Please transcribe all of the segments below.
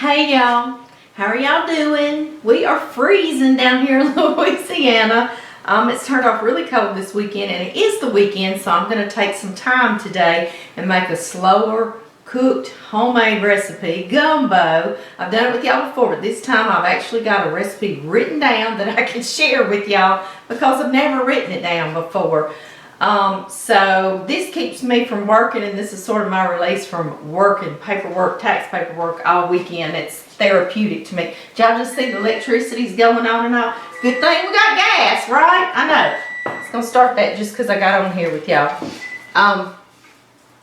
Hey y'all, how are y'all doing? We are freezing down here in Louisiana. It's turned off really cold this weekend, and it is the weekend, so I'm going to take some time today and make a slower cooked homemade recipe, gumbo. I've done it with y'all before, but this time I've actually got a recipe written down that I can share with y'all because I've never written it down before. So this keeps me from working, and this is sort of my release from working paperwork, tax paperwork all weekend. It's therapeutic to me. Did y'all just see the electricity's going on and on? Good thing we got gas, right? I know. It's gonna start that just because I got on here with y'all.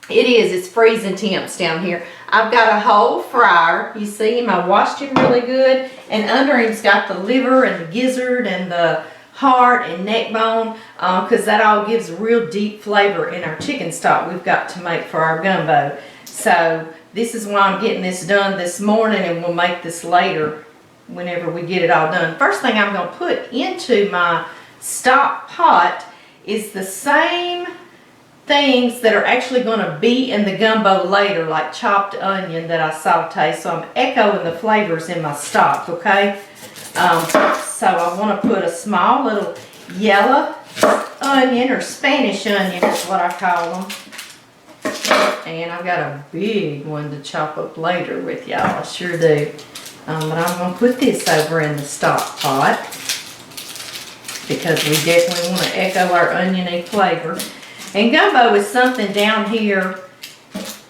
It's freezing temps down here. I've got a whole fryer. You see him? I washed him really good, and under him's got the liver and the gizzard and the heart and neck bone, because that all gives a real deep flavor in our chicken stock we've got to make for our gumbo. So this is why I'm getting this done this morning, and we'll make this later whenever we get it all done. First thing I'm going to put into my stock pot is the same things that are actually going to be in the gumbo later, like chopped onion that I saute. So I'm echoing the flavors in my stock, okay? So I want to put a small little yellow onion, or Spanish onion is what I call them. And I've got a big one to chop up later with y'all, I sure do. But I'm going to put this over in the stock pot because we definitely want to echo our oniony flavor. And gumbo is something down here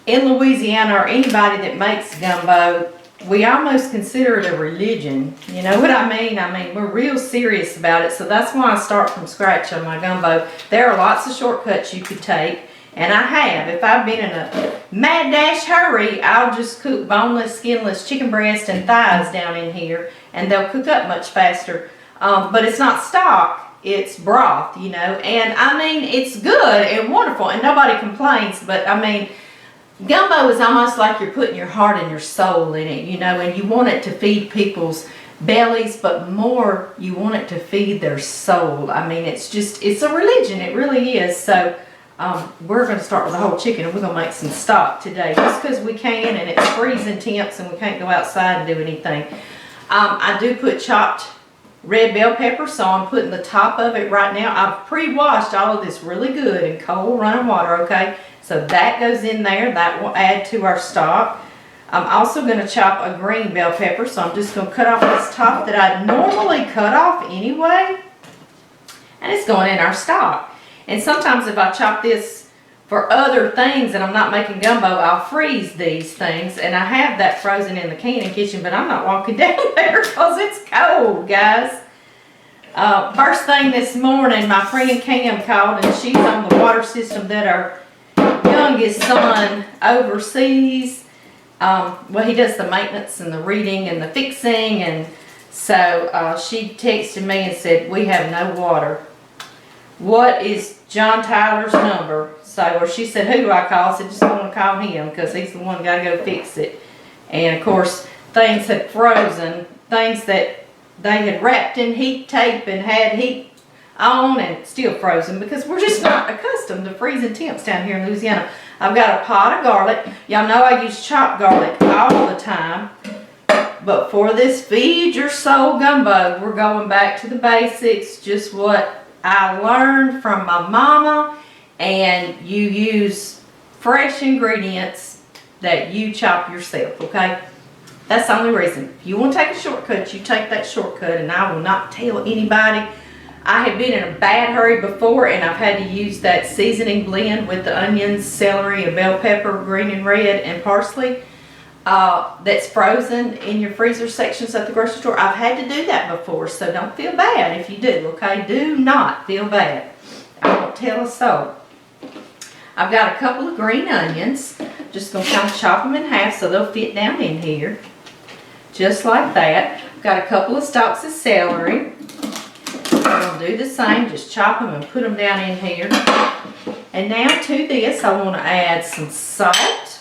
in Louisiana, or anybody that makes gumbo, we almost consider it a religion. You know what I mean? I mean, we're real serious about it. So that's why I start from scratch on my gumbo. There are lots of shortcuts you could take, and I have. If I've been in a mad dash hurry, I'll just cook boneless, skinless chicken breast and thighs down in here, and they'll cook up much faster. But it's not stock, it's broth, you know. And I mean, it's good and wonderful, and nobody complains, but I mean, gumbo is almost like you're putting your heart and your soul in it, you know, and you want it to feed people's bellies, but more you want it to feed their soul. I mean, it's a religion, it really is. So we're going to start with the whole chicken, and we're going to make some stock today just because we can, and it's freezing temps and we can't go outside and do anything. I do put chopped red bell pepper, so I'm putting the top of it right now. I've pre-washed all of this really good in cold running water, okay? So that goes in there. That will add to our stock. I'm also going to chop a green bell pepper, so I'm just going to cut off this top that I normally cut off anyway, and it's going in our stock. And sometimes if I chop this for other things and I'm not making gumbo, I'll freeze these things, and I have that frozen in the canning kitchen, but I'm not walking down there because it's cold, guys. First thing this morning, my friend Cam called, and she's on the water system that our youngest son oversees. Well, he does the maintenance and the reading and the fixing, and so she texted me and said, we have no water. What is John Tyler's number? So, or she said, who do I call? I said, just want to call him because he's the one got to go fix it. And of course, things had frozen, things that they had wrapped in heat tape and had heat on, and still frozen because we're just not accustomed to freezing temps down here in Louisiana. I've got a pot of garlic. Y'all know I use chopped garlic all the time, but for this feed your soul gumbo, we're going back to the basics, just what I learned from my mama, and you use fresh ingredients that you chop yourself, okay? That's the only reason. If you want to take a shortcut, you take that shortcut, and I will not tell anybody. I have been in a bad hurry before, and I've had to use that seasoning blend with the onions, celery, and bell pepper, green and red, and parsley that's frozen in your freezer sections at the grocery store. I've had to do that before, so don't feel bad if you do, okay? Do not feel bad. I won't tell a soul. I've got a couple of green onions. Just going to kind of chop them in half so they'll fit down in here. Just like that. I've got a couple of stalks of celery. I'm going to do the same, just chop them and put them down in here. And now to this, I want to add some salt.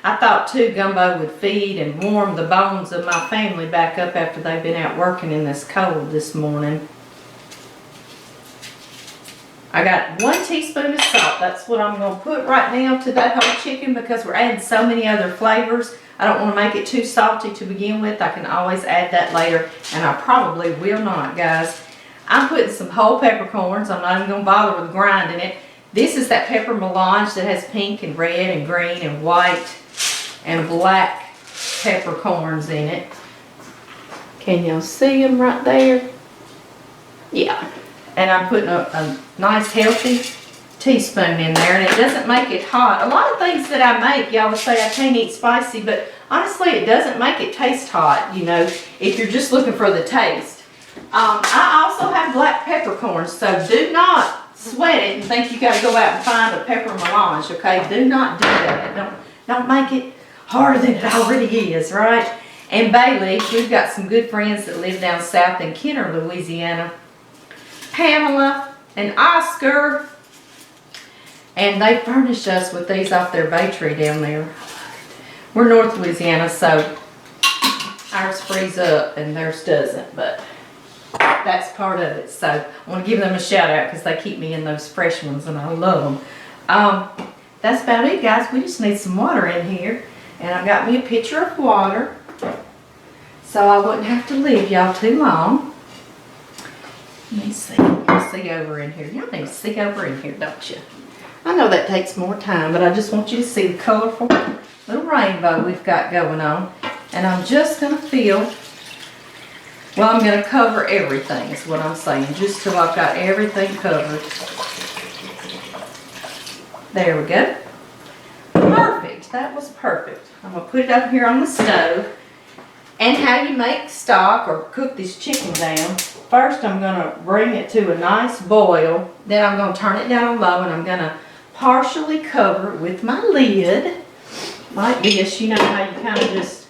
I thought too gumbo would feed and warm the bones of my family back up after they've been out working in this cold this morning. I got 1 teaspoon of salt. That's what I'm going to put right now to that whole chicken because we're adding so many other flavors. I don't want to make it too salty to begin with. I can always add that later, and I probably will not, guys. I'm putting some whole peppercorns. I'm not even going to bother with grinding it. This is that pepper melange that has pink and red and green and white and black peppercorns in it. Can y'all see them right there? Yeah. And I'm putting a nice healthy teaspoon in there, and it doesn't make it hot. A lot of things that I make, y'all would say I can't eat spicy, but honestly it doesn't make it taste hot, you know, if you're just looking for the taste. I also have black peppercorns, so do not sweat it and think you got to go out and find a pepper melange, okay? Do not do that. Don't make it harder than it already is, right? And bay leaf, we've got some good friends that live down south in Kenner, Louisiana. Pamela and Oscar, and they furnished us with these off their bay tree down there. We're North Louisiana, so ours freeze up and theirs doesn't, but that's part of it. So I want to give them a shout out because they keep me in those fresh ones and I love them. That's about it, guys. We just need some water in here, and I got me a pitcher of water so I wouldn't have to leave y'all too long. Let me see. Y'all see over in here. Y'all need to see over in here, don't you? I know that takes more time, but I just want you to see the colorful little rainbow we've got going on. And I'm just going to fill, well, I'm going to cover everything is what I'm saying, just till I've got everything covered. There we go. Perfect. That was perfect. I'm going to put it up here on the stove. And how you make stock or cook this chicken down. First, I'm going to bring it to a nice boil. Then I'm going to turn it down on low, and I'm going to partially cover it with my lid. Like this, you know how you kind of just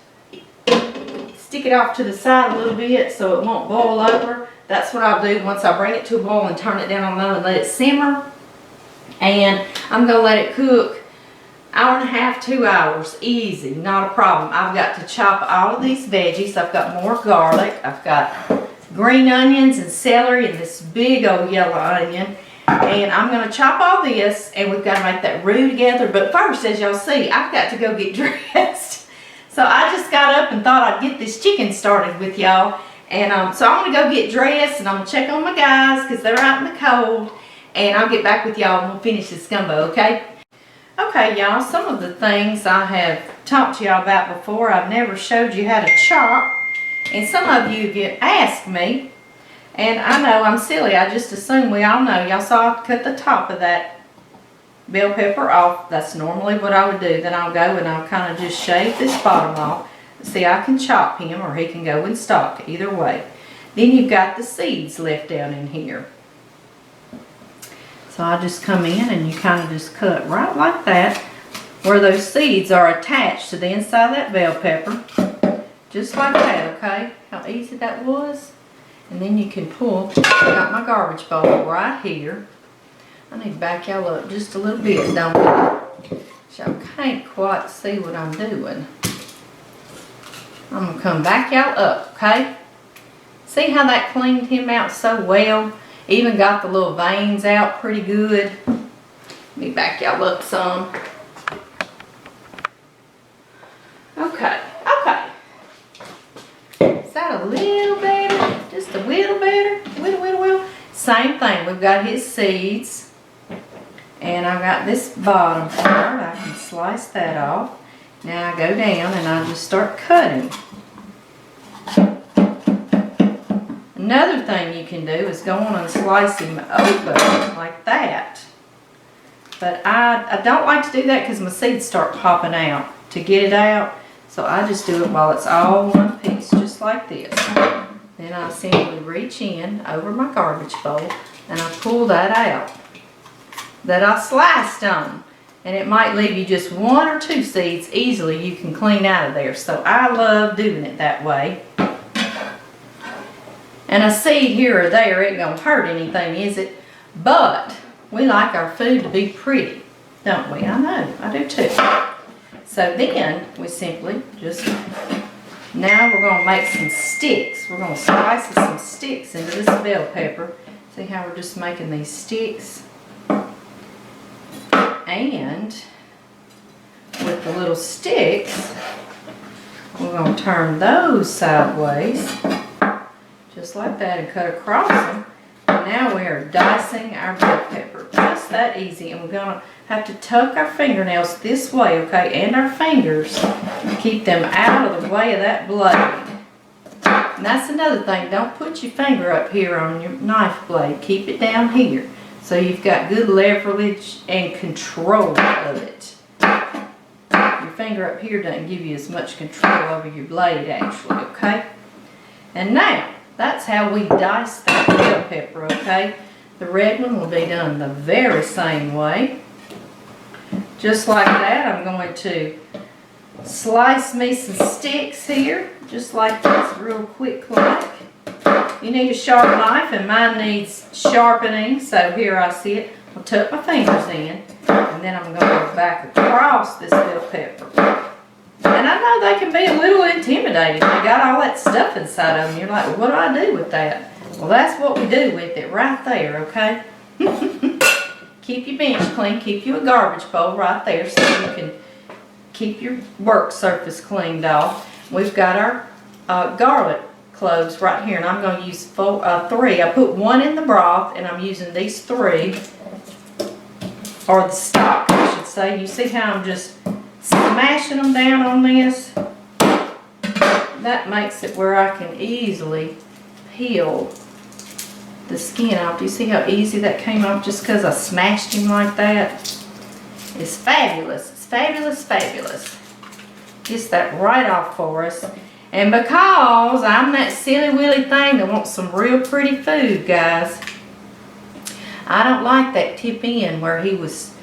stick it off to the side a little bit so it won't boil over. That's what I'll do once I bring it to a boil and turn it down on low and let it simmer. And I'm going to let it cook 1.5 hours, 2 hours, easy, not a problem. I've got to chop all of these veggies. I've got more garlic. I've got green onions and celery and this big old yellow onion. And I'm going to chop all this, and we've got to make that roux together. But first, as y'all see, I've got to go get dressed. So I just got up and thought I'd get this chicken started with y'all. And so I'm going to go get dressed, and I'm going to check on my guys because they're out in the cold. And I'll get back with y'all and we'll finish this gumbo, okay? Okay, y'all, some of the things I have talked to y'all about before, I've never showed you how to chop. And some of you have asked me, and I know I'm silly, I just assume we all know. Y'all saw I cut the top of that bell pepper off. That's normally what I would do. Then I'll go and I'll kind of just shave this bottom off. See, I can chop him or he can go in stock, either way. Then you've got the seeds left down in here. So I just come in and you kind of just cut right like that where those seeds are attached to the inside of that bell pepper. Just like that, okay? How easy that was. And then you can pull, I got my garbage bowl right here. I need to back y'all up just a little bit, don't I? Y'all can't quite see what I'm doing. I'm going to come back y'all up, okay? See how that cleaned him out so well? Even got the little veins out pretty good. Let me back y'all up some. Okay, okay. Is that a little better? Just a little better? Little. Same thing, we've got his seeds. And I've got this bottom part. I can slice that off. Now I go down and I just start cutting. Another thing you can do is go on and slice him open like that. But I don't like to do that because my seeds start popping out to get it out. So I just do it while it's all one piece, just like this. Then I simply reach in over my garbage bowl and I pull that out that I sliced on. And it might leave you just 1 or 2 seeds easily you can clean out of there. So I love doing it that way. And a seed here or there ain't gonna hurt anything, is it? But we like our food to be pretty, don't we? I know, I do too. So then we simply just, now we're gonna make some sticks. We're gonna slice some sticks into this bell pepper. See how we're just making these sticks? And with the little sticks, we're going to turn those sideways, just like that, and cut across them. And now we are dicing our bell pepper. Just that easy. And we're going to have to tuck our fingernails this way, okay, and our fingers. Keep them out of the way of that blade. And that's another thing. Don't put your finger up here on your knife blade. Keep it down here. So you've got good leverage and control of it. Your finger up here doesn't give you as much control over your blade actually, okay? And now, that's how we dice that bell pepper, okay? The red one will be done the very same way. Just like that, I'm going to slice me some sticks here, just like this, real quick like. You need a sharp knife, and mine needs sharpening, so here I see it. I'll tuck my fingers in, and then I'm going to go back across this bell pepper. And I know they can be a little intimidating. They got all that stuff inside of them. You're like, well, what do I do with that? Well, that's what we do with it right there, okay? Keep your bench clean. Keep you a garbage bowl right there so you can keep your work surface cleaned off. We've got our garlic cloves right here, and I'm going to use three. I put one in the broth, and I'm using these three, or the stock, I should say. You see how I'm just smashing them down on this? That makes it where I can easily peel the skin off. Do you see how easy that came off just because I smashed him like that? It's fabulous. It's fabulous, fabulous. Gets that right off for us. And because I'm that silly willy thing that wants some real pretty food, guys, I don't like that tip in where he was,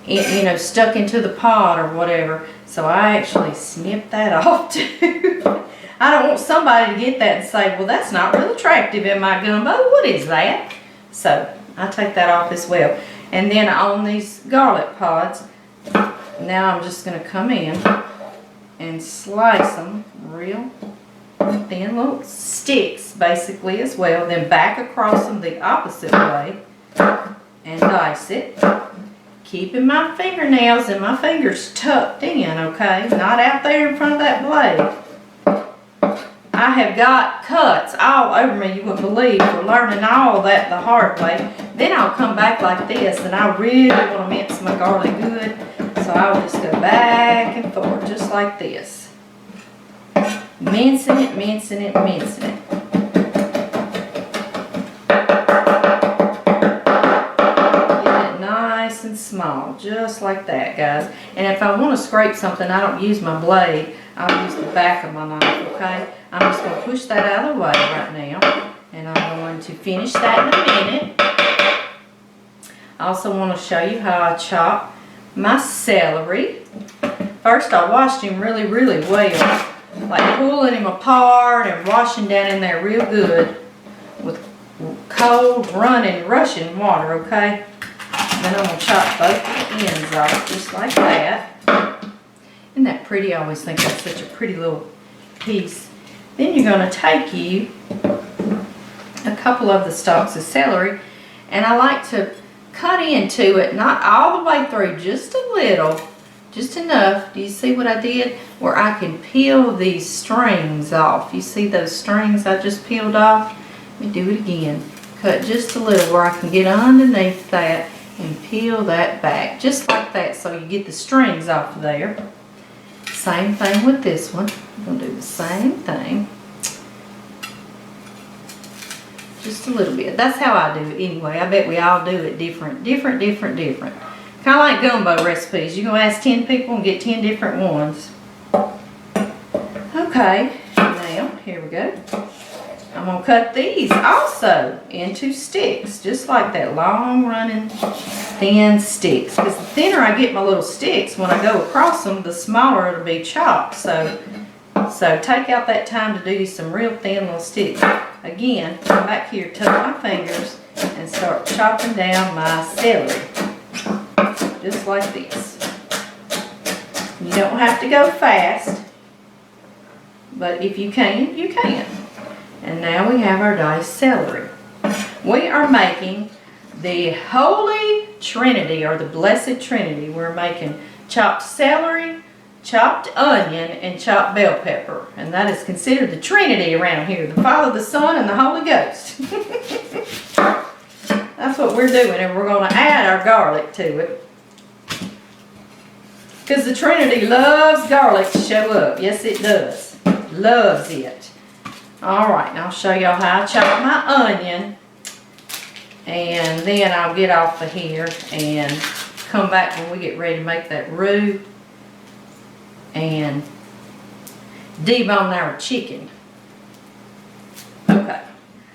you know, stuck into the pot or whatever. So I actually snip that off too. I don't want somebody to get that and say, well, that's not real attractive in my gumbo. What is that? So I take that off as well. And then on these garlic pods, now I'm just going to come in and slice them real thin little sticks basically as well. Then back across them the opposite way and dice it. Keeping my fingernails and my fingers tucked in, okay? Not out there in front of that blade. I have got cuts all over me, you wouldn't believe, for learning all that the hard way. Then I'll come back like this, and I really want to mince my garlic good, so I'll just go back and forth, just like this. Mincing it, mincing it, mincing it. Get it nice and small, just like that, guys. And if I want to scrape something, I don't use my blade. I'll use the back of my knife, okay? I'm just going to push that out of the way right now. And I'm going to finish that in a minute. I also want to show you how I chop my celery. First, I washed him really, really well. Like pulling him apart and washing down in there real good with cold, running, rushing water, okay? And then I'm going to chop both the ends off just like that. Isn't that pretty? I always think that's such a pretty little piece. Then you're going to take you a couple of the stalks of celery, and I like to cut into it, not all the way through, just a little, just enough. Do you see what I did? Where I can peel these strings off. You see those strings I just peeled off? Let me do it again. Cut just a little where I can get underneath that and peel that back, just like that, so you get the strings off of there. Same thing with this one. I'm going to do the same thing. Just a little bit. That's how I do it anyway. I bet we all do it different. Kind of like gumbo recipes. You're going to ask 10 people and get 10 different ones. Okay, now, here we go. I'm going to cut these also into sticks, just like that, long running thin sticks. Because the thinner I get my little sticks, when I go across them, the smaller it'll be chopped. So take out that time to do some real thin little sticks. Again, come back here, tuck my fingers, and start chopping down my celery. Just like this. You don't have to go fast, but if you can, you can. And now we have our diced celery. We are making the holy Trinity, or the Blessed Trinity. We're making chopped celery, chopped onion, and chopped bell pepper. And that is considered the Trinity around here. The Father, the Son, and the Holy Ghost. That's what we're doing, and we're going to add our garlic to it. Because the Trinity loves garlic to show up. Yes, it does. Loves it. Alright, now I'll show y'all how I chop my onion. And then I'll get off of here and come back when we get ready to make that roux and debone our chicken. Okay,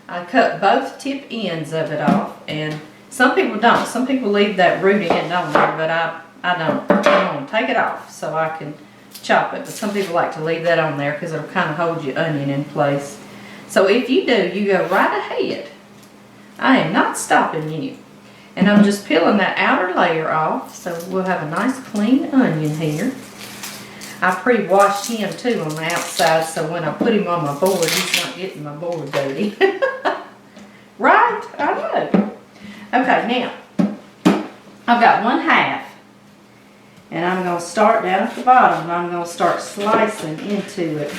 I cut both tip ends of it off, and some people don't. Some people leave that root end on there, but I don't. I want to take it off so I can chop it. But some people like to leave that on there because it'll kind of hold your onion in place. So if you do, you go right ahead. I am not stopping you. And I'm just peeling that outer layer off, so we'll have a nice clean onion here. I pre-washed him too on the outside, so when I put him on my board, he's not getting my board dirty. Right? I know. Okay, now, I've got 1/2. And I'm going to start down at the bottom, and I'm going to start slicing into it.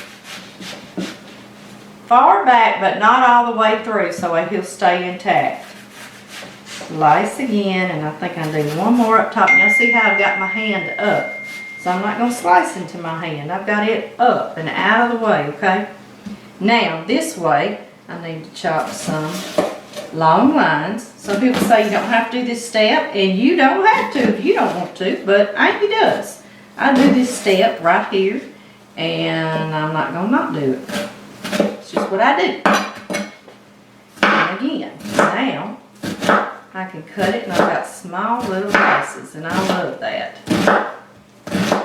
Far back, but not all the way through, so he'll stay intact. Slice again, and I think I'll do one more up top. Now see how I've got my hand up. So I'm not going to slice into my hand. I've got it up and out of the way, okay? Now, this way, I need to chop some long lines. Some people say you don't have to do this step, and you don't have to if you don't want to, but Amy does. I do this step right here, and I'm not going to not do it. It's just what I do. And again, now I can cut it, and I've got small little pieces, and I love that.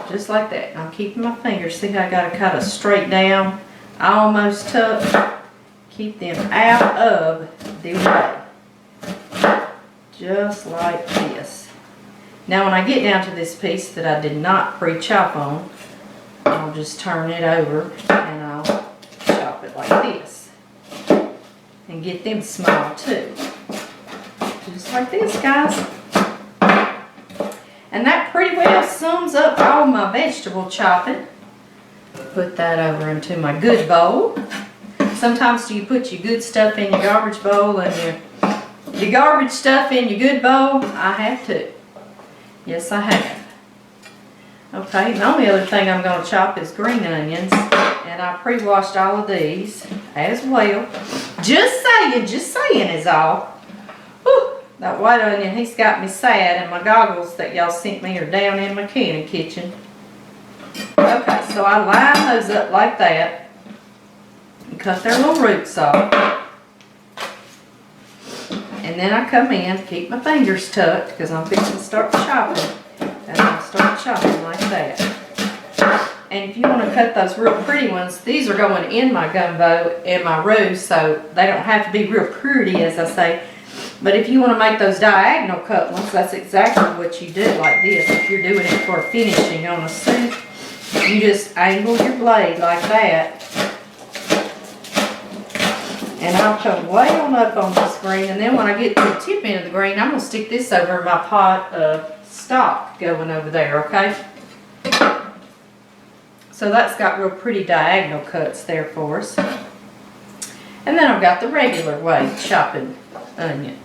Just like that. And I'm keeping my fingers. See how I got to cut it straight down, almost tuck. Keep them out of the way. Just like this. Now when I get down to this piece that I did not pre-chop on, I'll just turn it over and I'll chop it like this. And get them small too. Just like this, guys. And that pretty well sums up all my vegetable chopping. Put that over into my good bowl. Sometimes do you put your good stuff in your garbage bowl and your garbage stuff in your good bowl? I have too. Yes, I have. Okay, the only other thing I'm going to chop is green onions. And I pre-washed all of these as well. Just saying is all. Whew, that white onion, he's got me sad, and my goggles that y'all sent me are down in my canning kitchen. Okay, so I line those up like that. And cut their little roots off. And then I come in, keep my fingers tucked because I'm fixing to start chopping. And I'll start chopping like that. And if you want to cut those real pretty ones, these are going in my gumbo and my roux, so they don't have to be real pretty, as I say. But if you want to make those diagonal cut ones, that's exactly what you do like this. If you're doing it for finishing on a soup, you just angle your blade like that. And I'll come way on up on this green, and then when I get to the tip end of the green, I'm going to stick this over my pot of stock going over there, okay? So that's got real pretty diagonal cuts there for us. And then I've got the regular way chopping onion.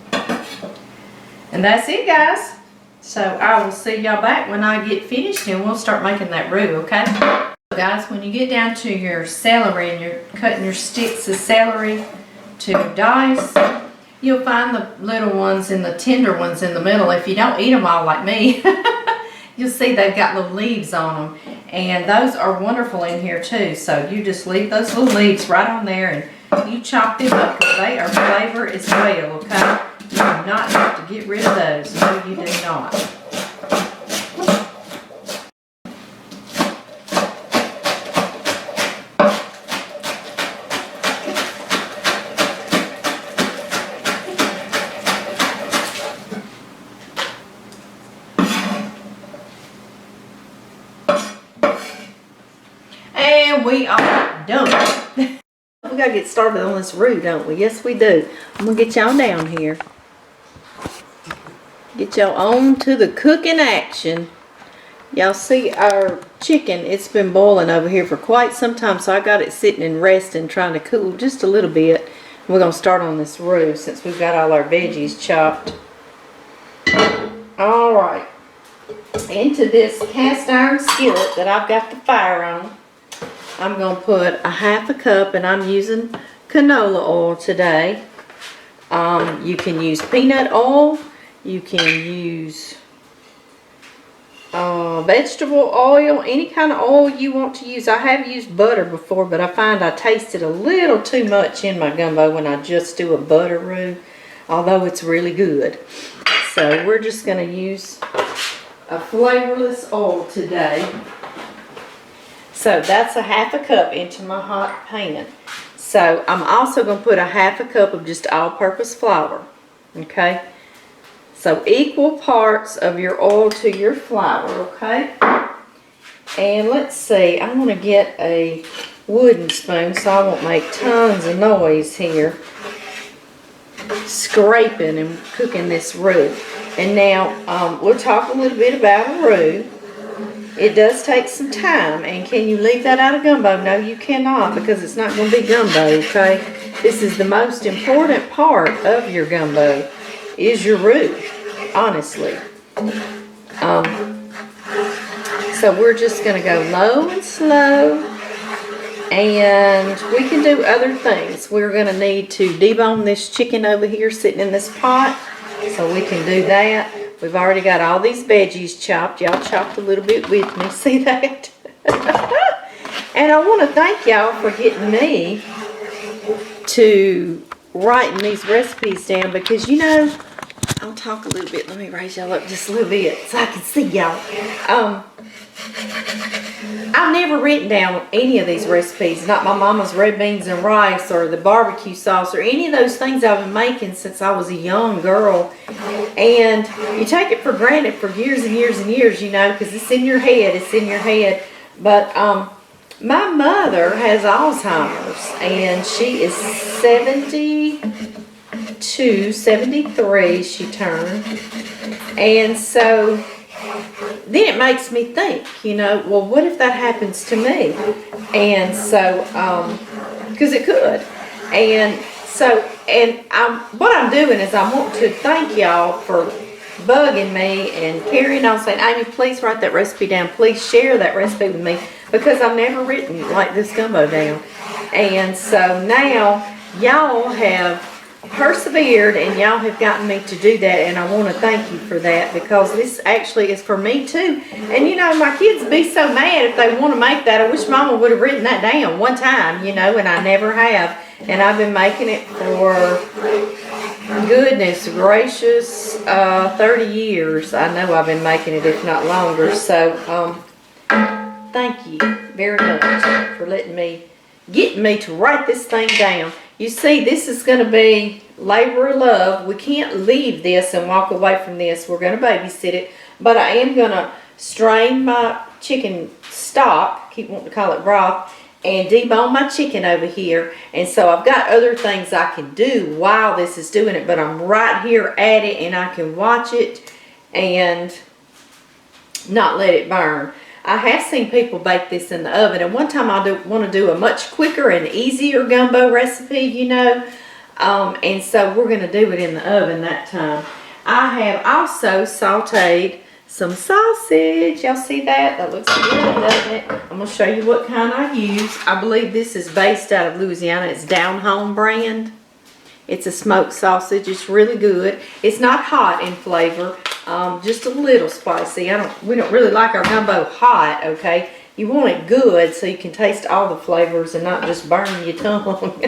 And that's it, guys. So I will see y'all back when I get finished, and we'll start making that roux, okay? So guys, when you get down to your celery and you're cutting your sticks of celery to dice, you'll find the little ones and the tender ones in the middle. If you don't eat them all like me, you'll see they've got little leaves on them, and those are wonderful in here too. So you just leave those little leaves right on there, and you chop them up because they are flavor as well, okay? You do not have to get rid of those. No, you do not. We are done. We gotta get started on this roux, don't we? Yes, we do. I'm gonna get y'all down here. Get y'all on to the cooking action. Y'all see our chicken, it's been boiling over here for quite some time, so I got it sitting and resting, trying to cool just a little bit. We're going to start on this roux since we've got all our veggies chopped. Alright, into this cast iron skillet that I've got the fire on, I'm going to put a 1/2 cup, and I'm using canola oil today. You can use peanut oil, you can use vegetable oil, any kind of oil you want to use. I have used butter before, but I find I tasted a little too much in my gumbo when I just do a butter roux, although it's really good. So we're just going to use a flavorless oil today. So that's a 1/2 cup into my hot pan. So I'm also going to put a 1/2 cup of just all-purpose flour. Okay? So equal parts of your oil to your flour, okay? And let's see, I'm going to get a wooden spoon so I won't make tons of noise here scraping and cooking this roux. And now we'll talk a little bit about a roux. It does take some time, and can you leave that out of gumbo? No, you cannot, because it's not going to be gumbo, okay? This is the most important part of your gumbo, is your roux, honestly. So we're just going to go low and slow, and we can do other things. We're going to need to debone this chicken over here sitting in this pot, so we can do that. We've already got all these veggies chopped. Y'all chopped a little bit with me, see that? And I want to thank y'all for getting me to writing these recipes down, because you know, I'll talk a little bit. Let me raise y'all up just a little bit so I can see y'all. I've never written down any of these recipes, not my mama's red beans and rice or the barbecue sauce or any of those things I've been making since I was a young girl. And you take it for granted for years and years and years, you know, because it's in your head, it's in your head. But my mother has Alzheimer's, and she is 73 she turned. And so then it makes me think, you know, well, what if that happens to me? And so, because it could. And so, what I'm doing is I want to thank y'all for bugging me and carrying on, saying, Amy, please write that recipe down. Please share that recipe with me, because I've never written like this gumbo down. And so now y'all have persevered, and y'all have gotten me to do that, and I want to thank you for that, because this actually is for me too. And you know, my kids be so mad if they want to make that. I wish Mama would have written that down one time, you know, and I never have. And I've been making it for, goodness gracious, 30 years. I know I've been making it, if not longer. So thank you very much for letting me, getting me to write this thing down. You see, this is going to be labor of love. We can't leave this and walk away from this. We're going to babysit it. But I am going to strain my chicken stock, keep wanting to call it broth, and debone my chicken over here. And so I've got other things I can do while this is doing it, but I'm right here at it, and I can watch it and not let it burn. I have seen people bake this in the oven, and one time I want to do a much quicker and easier gumbo recipe, you know, and so we're going to do it in the oven that time. I have also sauteed some sausage. Y'all see that? That looks good, doesn't it? I'm going to show you what kind I use. I believe this is based out of Louisiana. It's Down Home brand. It's a smoked sausage. It's really good. It's not hot in flavor. Just a little spicy. We don't really like our gumbo hot, okay? You want it good so you can taste all the flavors and not just burn your tongue.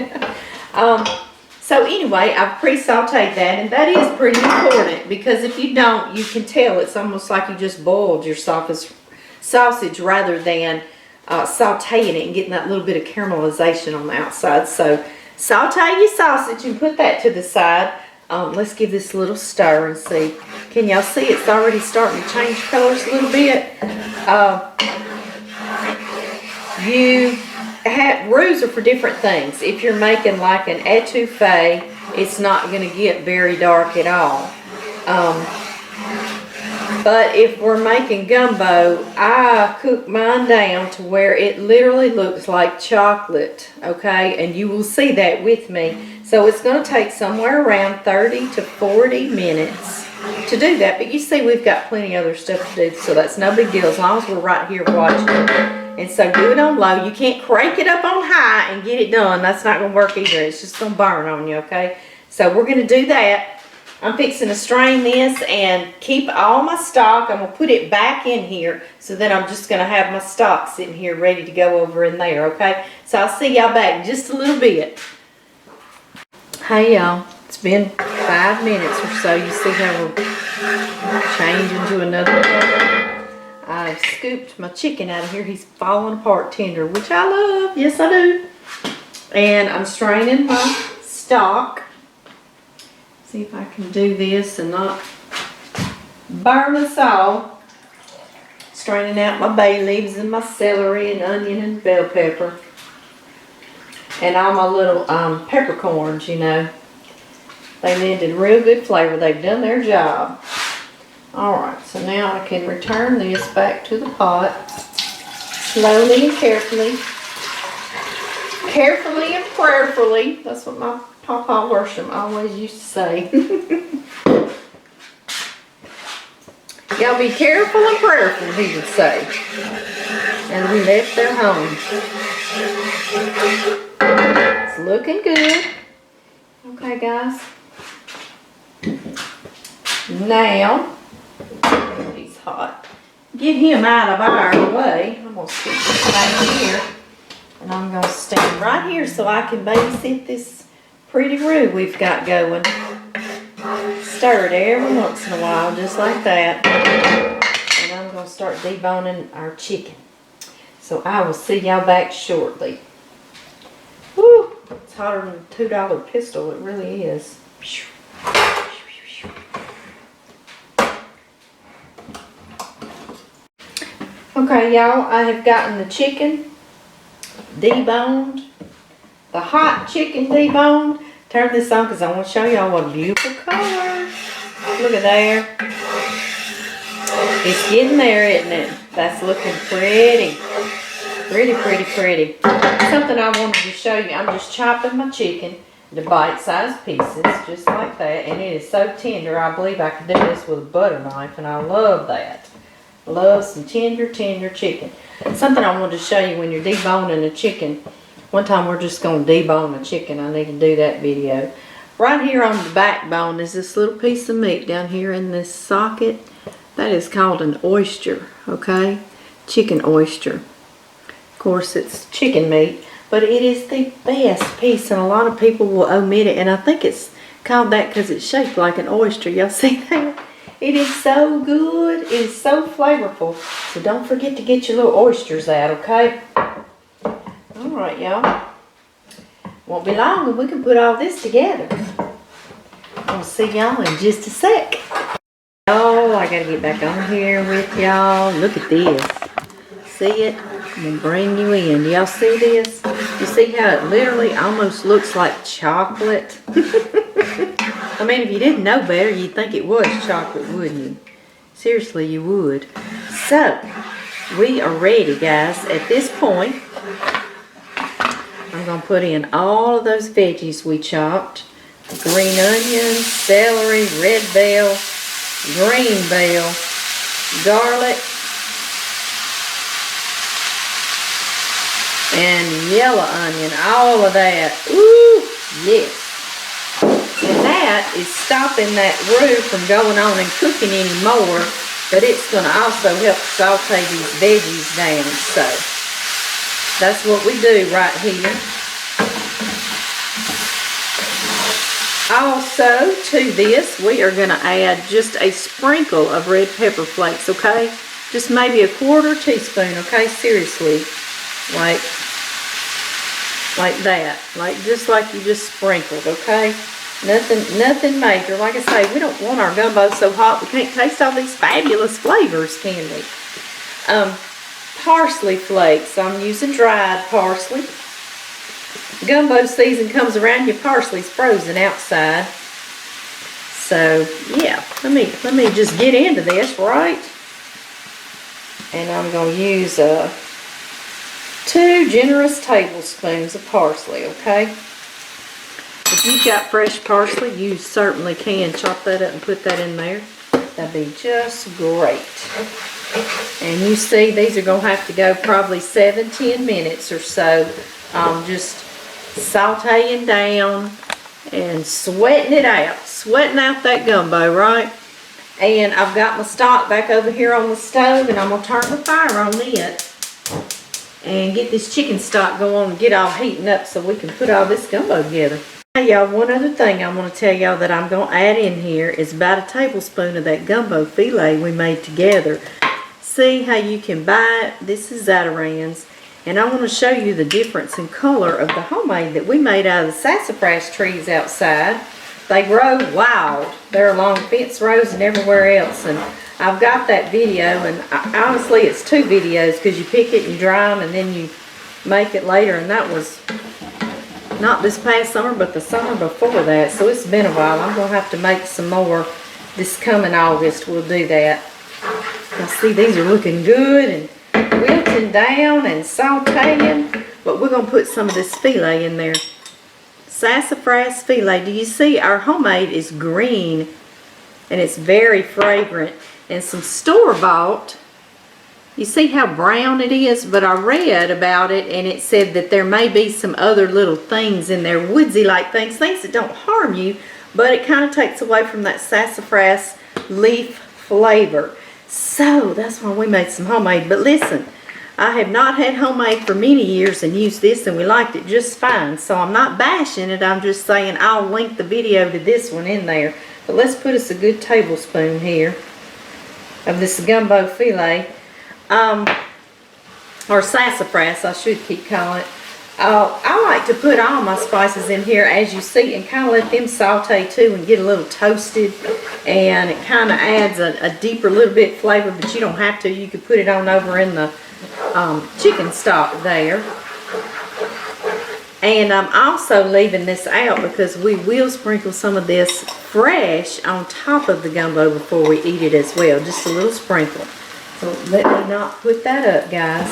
So anyway, I've pre-sauteed that, and that is pretty important, because if you don't, you can tell it's almost like you just boiled your sausage rather than sauteing it and getting that little bit of caramelization on the outside. So saute your sausage and put that to the side. Let's give this a little stir and see. Can y'all see it's already starting to change colors a little bit? Roux are for different things. If you're making like an etouffee, it's not going to get very dark at all. But if we're making gumbo, I cook mine down to where it literally looks like chocolate, okay? And you will see that with me. So it's going to take somewhere around 30 to 40 minutes to do that. But you see, we've got plenty of other stuff to do, so that's no big deal as long as we're right here watching it. And so do it on low. You can't crank it up on high and get it done. That's not going to work either. It's just going to burn on you, okay? So we're going to do that. I'm fixing to strain this and keep all my stock. I'm going to put it back in here, so then I'm just going to have my stock sitting here ready to go over in there, okay? So I'll see y'all back in just a little bit. Hey y'all, it's been 5 minutes or so. You see how we're changing to another color? I've scooped my chicken out of here. He's falling apart tender, which I love. Yes, I do. And I'm straining my stock. See if I can do this and not burn us all. Straining out my bay leaves and my celery and onion and bell pepper. And all my little peppercorns, you know. They lended real good flavor. They've done their job. Alright, so now I can return this back to the pot. Slowly and carefully. Carefully and prayerfully. That's what my Papa Worship always used to say. Y'all be careful and prayerful, he would say. And we left their home. It's looking good. Okay, guys. Now, he's hot. Get him out of our way. I'm going to stick this back here. And I'm going to stand right here so I can babysit this pretty roux we've got going. Stir it every once in a while, just like that. And I'm going to start deboning our chicken. So I will see y'all back shortly. Woo! It's hotter than a $2 pistol. It really is. Okay, y'all. I have gotten the chicken deboned. The hot chicken deboned. Turn this on because I want to show y'all what a beautiful color. Look at there. It's getting there, isn't it? That's looking pretty. Pretty, pretty, pretty. Something I wanted to show you. I'm just chopping my chicken into bite-sized pieces, just like that. And it is so tender. I believe I could do this with a butter knife, and I love that. Love some tender, tender chicken. Something I wanted to show you when you're deboning a chicken. One time we're just going to debone a chicken. I need to do that video. Right here on the backbone is this little piece of meat down here in this socket. That is called an oyster, okay? Chicken oyster. Of course, it's chicken meat, but it is the best piece, and a lot of people will omit it, and I think it's called that because it's shaped like an oyster. Y'all see that? It is so good. It is so flavorful. So don't forget to get your little oysters out, okay? Alright, y'all. Won't be long and we can put all this together. I'll see y'all in just a sec. Oh, I gotta get back on here with y'all. Look at this. See it? I'm gonna bring you in. Do y'all see this? You see how it literally almost looks like chocolate? I mean, if you didn't know better, you'd think it was chocolate, wouldn't you? Seriously, you would. So, we are ready, guys. At this point, I'm going to put in all of those veggies we chopped. Green onion, celery, red bell, green bell, garlic, and yellow onion. All of that. Ooh, yes. And that is stopping that roux from going on and cooking anymore. But it's going to also help saute these veggies down. So, that's what we do right here. Also, to this, we are going to add just a sprinkle of red pepper flakes, okay? Just maybe a 1/4 teaspoon, okay? Seriously. Like that. Just like you just sprinkled, okay? Nothing major. Like I say, we don't want our gumbo so hot we can't taste all these fabulous flavors, can we? Parsley flakes. I'm using dried parsley. Gumbo season comes around, your parsley's frozen outside. So yeah, let me just get into this, right? And I'm going to use 2 generous tablespoons of parsley, okay? If you've got fresh parsley, you certainly can chop that up and put that in there. That'd be just great. And you see, these are going to have to go probably 7-10 minutes or so. Just sauteing down and sweating it out. Sweating out that gumbo, right? And I've got my stock back over here on the stove, and I'm going to turn the fire on it and get this chicken stock going and get all heating up so we can put all this gumbo together. Hey y'all, one other thing I want to tell y'all that I'm going to add in here is about a tablespoon of that gumbo filet we made together. See how you can buy it? This is Zatarain's, and I want to show you the difference in color of the homemade that we made out of the sassafras trees outside. They grow wild. They're along fence rows and everywhere else, and I've got that video, and honestly it's 2 videos because you pick it and dry them and then you make it later, and that was not this past summer, but the summer before that, so it's been a while. I'm going to have to make some more this coming August. We'll do that. Now see, these are looking good and wilting down and sauteing, but we're going to put some of this filet in there. Sassafras filet. Do you see our homemade is green and it's very fragrant, and some store-bought, you see how brown it is, but I read about it and it said that there may be some other little things in there, woodsy like things that don't harm you, but it kind of takes away from that sassafras leaf flavor. So that's why we made some homemade. But listen, I have not had homemade for many years and used this, and we liked it just fine. So I'm not bashing it, I'm just saying I'll link the video to this one in there. But let's put us a good tablespoon here of this gumbo filet. Or sassafras, I should keep calling it. I like to put all my spices in here, as you see, and kind of let them saute too and get a little toasted, and it kind of adds a deeper little bit flavor, but you don't have to. You could put it on over in the chicken stock there. And I'm also leaving this out because we will sprinkle some of this fresh on top of the gumbo before we eat it as well, just a little sprinkle. So let me not put that up, guys.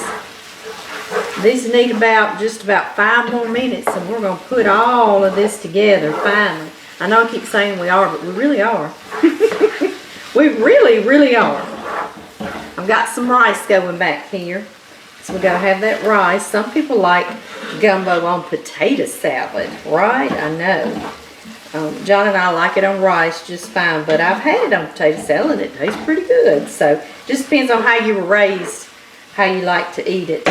These need just about 5 more minutes, and we're going to put all of this together finally. I know I keep saying we are, but we really are. We really, really are. I've got some rice going back here, so we got to have that rice. Some people like gumbo on potato salad, right? I know. John and I like it on rice just fine, but I've had it on potato salad and it tastes pretty good. So just depends on how you were raised, how you like to eat it.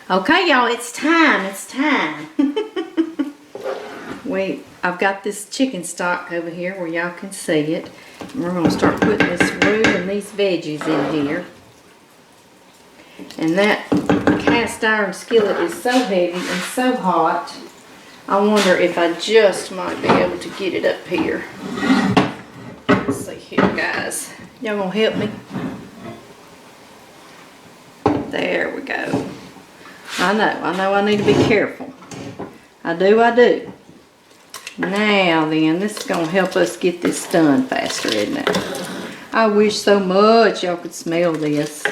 Okay, y'all, it's time. It's time. I've got this chicken stock over here where y'all can see it. And we're going to start putting this roux and these veggies in here. And that cast iron skillet is so heavy and so hot. I wonder if I just might be able to get it up here. Let's see here, guys. Y'all gonna help me? There we go. I know I need to be careful. I do. Now then, this is gonna help us get this done faster, isn't it? I wish so much y'all could smell this.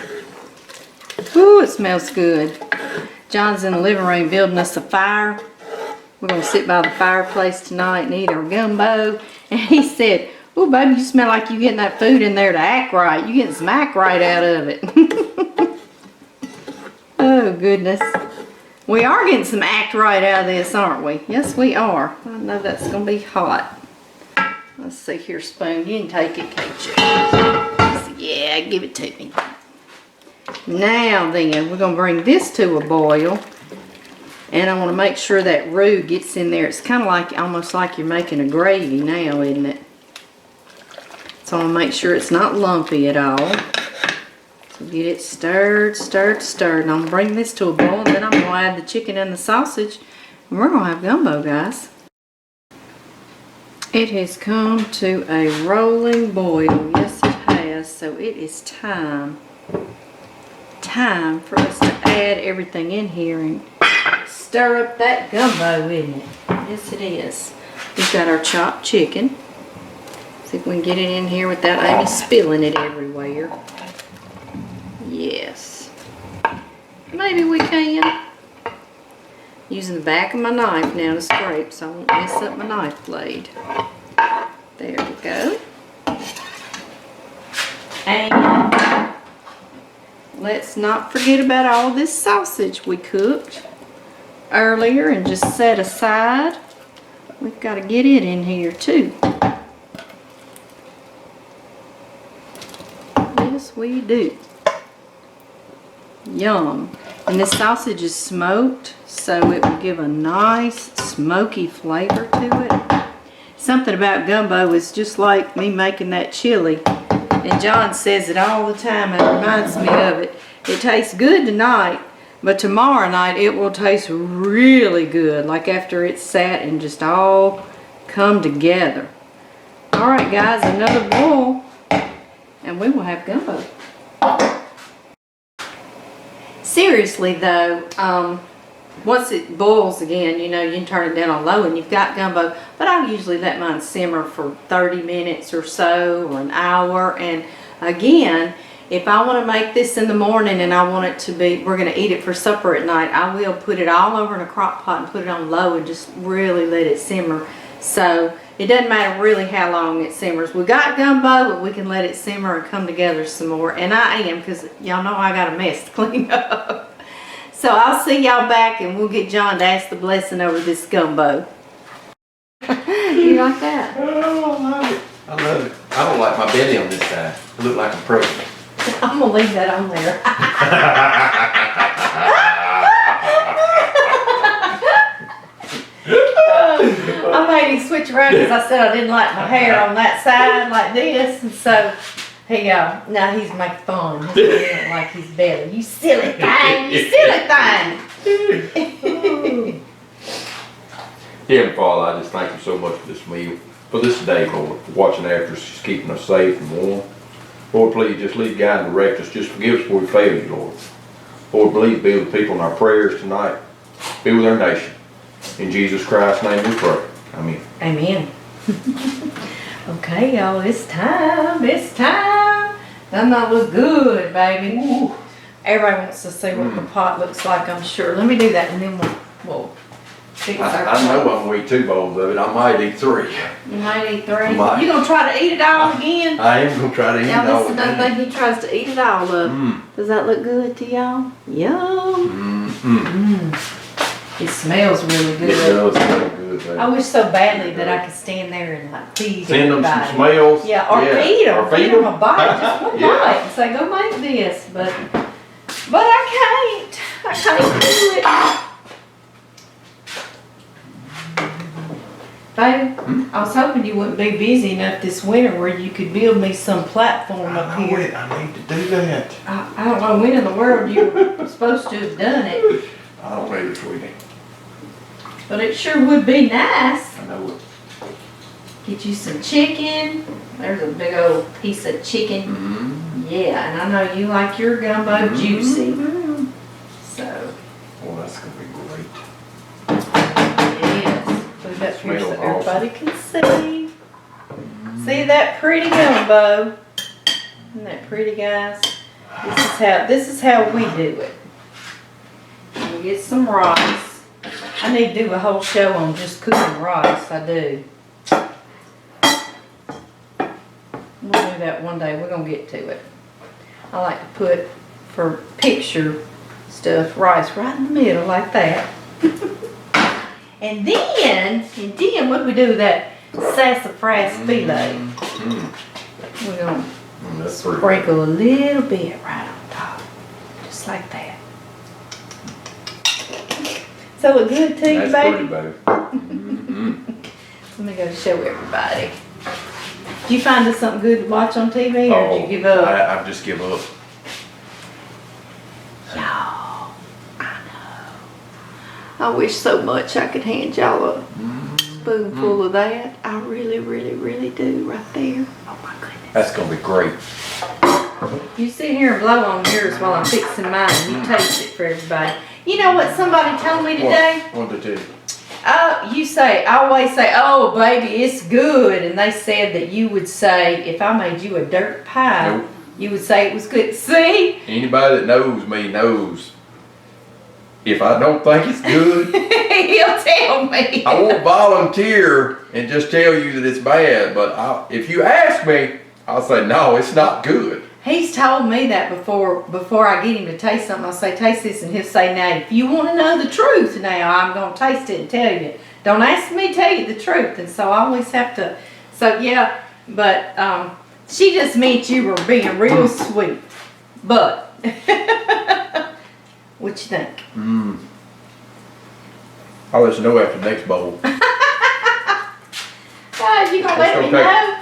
Ooh, it smells good. John's in the living room building us a fire. We're going to sit by the fireplace tonight and eat our gumbo. And he said, "Oh, baby, you smell like you're getting that food in there to act right. You're getting some act right out of it." Oh, goodness. We are getting some act right out of this, aren't we? Yes, we are. I know that's going to be hot. Let's see here, spoon. You can take it, can't you? Yeah, give it to me. Now then, we're going to bring this to a boil. And I want to make sure that roux gets in there. It's kind of like, almost like you're making a gravy now, isn't it? So I want to make sure it's not lumpy at all. So get it stirred. And I'm going to bring this to a boil, and then I'm going to add the chicken and the sausage. And we're going to have gumbo, guys. It has come to a rolling boil. Yes, it has. So it is time for us to add everything in here and stir up that gumbo, isn't it? Yes, it is. We've got our chopped chicken. See if we can get it in here without Amy spilling it everywhere. Yes. Maybe we can. Using the back of my knife now to scrape so I won't mess up my knife blade. There we go. And let's not forget about all this sausage we cooked earlier and just set aside. We've got to get it in here too. Yes, we do. Yum. And this sausage is smoked, so it will give a nice smoky flavor to it. Something about gumbo is just like me making that chili. And John says it all the time. It reminds me of it. It tastes good tonight, but tomorrow night it will taste really good. Like after it's sat and just all come together. Alright guys, another boil. And we will have gumbo. Seriously though, once it boils again, you know, you can turn it down on low and you've got gumbo. But I usually let mine simmer for 30 minutes or so, or an hour. And again, if I want to make this in the morning and I want it to be, we're going to eat it for supper at night, I will put it all over in a crock pot and put it on low and just really let it simmer. So it doesn't matter really how long it simmers. We got gumbo, but we can let it simmer and come together some more. And I am, because y'all know I got a mess to clean up. So I'll see y'all back and we'll get John to ask the blessing over this gumbo. You like that? Oh, I love it. I love it. I don't like my belly on this side. I look like I'm pregnant. I'm going to leave that on there. I made him switch around because I said I didn't like my hair on that side like this. And so he now he's making fun. He doesn't like his belly. You silly thing. You silly thing. Heavenly Father, I just thank you so much for this meal, for this day, Lord, for watching after us, just keeping us safe and warm. Lord, please just lead, guide, and direct us. Just forgive us where we fail you, Lord. Lord, please be with the people in our prayers tonight. Be with our nation. In Jesus Christ's name we pray. Amen. Amen. Okay, y'all, it's time. It's time. Doesn't that look good, baby? Ooh. Everybody wants to see what the pot looks like, I'm sure. Let me do that and then we'll fix our I know I'm going to eat 2 bowls of it. I might eat 3. You might eat 3. You going to try to eat it all again? I am going to try to eat it all Now, this is again. another thing he tries to eat it all of. Does that look good to y'all? Yum. It smells really good. It does smell good, baby. I wish so badly that I could stand there and like feed Send them everybody. some smells. Yeah, or feed them. Or feed Feed them a bite. Just one bite. And say, go make this. But I can't. I can't do it. Baby, I was hoping you wouldn't be busy enough this winter where you could build me some platform up here. I need to do that. I don't know when in the world you were supposed to have done it. I don't either, sweetie. But it sure would be nice. I know it. Get you some chicken. There's a big old piece of chicken. Yeah, and I know you like your gumbo juicy. So. Oh, that's going to be great. Yes. Put it up here so everybody can see. See that pretty gumbo? Isn't that pretty, guys? This is how we do it. We get some rice. I need to do a whole show on just cooking rice. I do. We'll do that one day. We're going to get to it. I like to put, for picture stuff, rice right in the middle like that. and then what do we do with that sassafras filet? We're going to sprinkle a little bit right on top. Just like that. So look good to you, baby? That's pretty, baby. Let me go show everybody. Did you find us something good to watch on TV, or did you give up? I just give up. Y'all, I know. I wish so much I could hand y'all a spoonful of that. I really, really, really do right there. Oh my goodness. That's going to be great. You sit here and blow on yours while I'm fixing mine. You taste it for everybody. You know what somebody told me today? What did they do? I always say, oh baby, it's good. And they said that you would say, if I made you a dirt pie, Nope. you would say it was good. See? Anybody that knows me knows if I don't think it's good, He'll tell me. I won't volunteer and just tell you that it's bad. But if you ask me, I'll say, no, it's not good. He's told me that before I get him to taste something. I'll say, taste this, and he'll say, now, if you want to know the truth now, I'm going to taste it and tell you. Don't ask me to tell you the truth. And so I always have to, so yeah, but she just meant you were being real sweet. But, what you think? I'll let you know after the next bowl. God, you gonna let me know?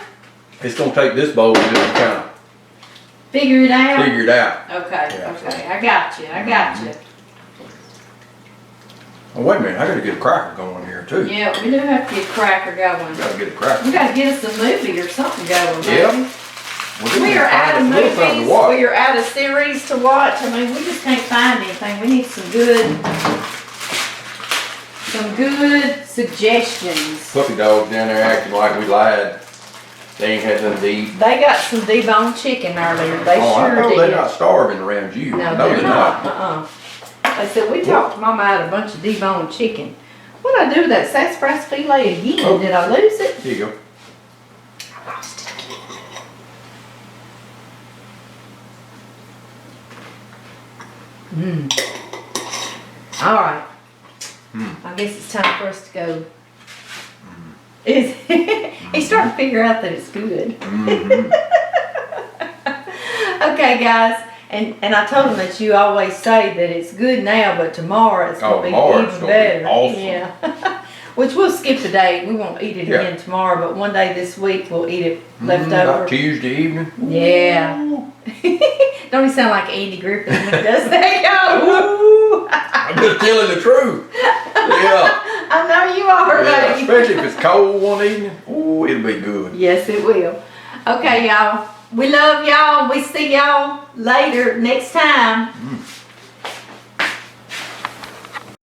It's going to take this bowl to just kind of Figure it out? figure it out. Okay, Yeah, okay, I got you, Oh, wait a minute, I got to get a cracker going here too. Yeah, we do have to get a cracker going. Got to get a cracker. We gotta get us a movie or something going. Yeah. Baby. We are out of movies, we are out of series to watch. I mean, we just can't find anything. We need some good suggestions. Puppy dogs down there acting like we lied. They ain't had nothing to eat. They got some debone chicken earlier. They I sure know did. they're not starving around you. No, No, they're not. They said, we talked Mama out a bunch of debone chicken. What did I do with that sassafras filet again? Oh. Did I lose it? Here you go. I lost it again. All right. I guess it's time for us to go. He's starting to figure out that it's good. Okay, guys. And I told him that you always say that it's good now, but tomorrow it's going to be even better. Awesome. Yeah. Which we'll skip a day. We won't eat it again tomorrow, but one day this week we'll eat it left over. Like Tuesday evening. Yeah. Don't he sound like Andy Griffith when he does that? Yo, I'm just telling the truth. Yeah. I know you are, Yeah, baby. especially if it's cold one evening. Ooh, it'll be good. Yes, it will. Okay, y'all. We love y'all. We see y'all later next time.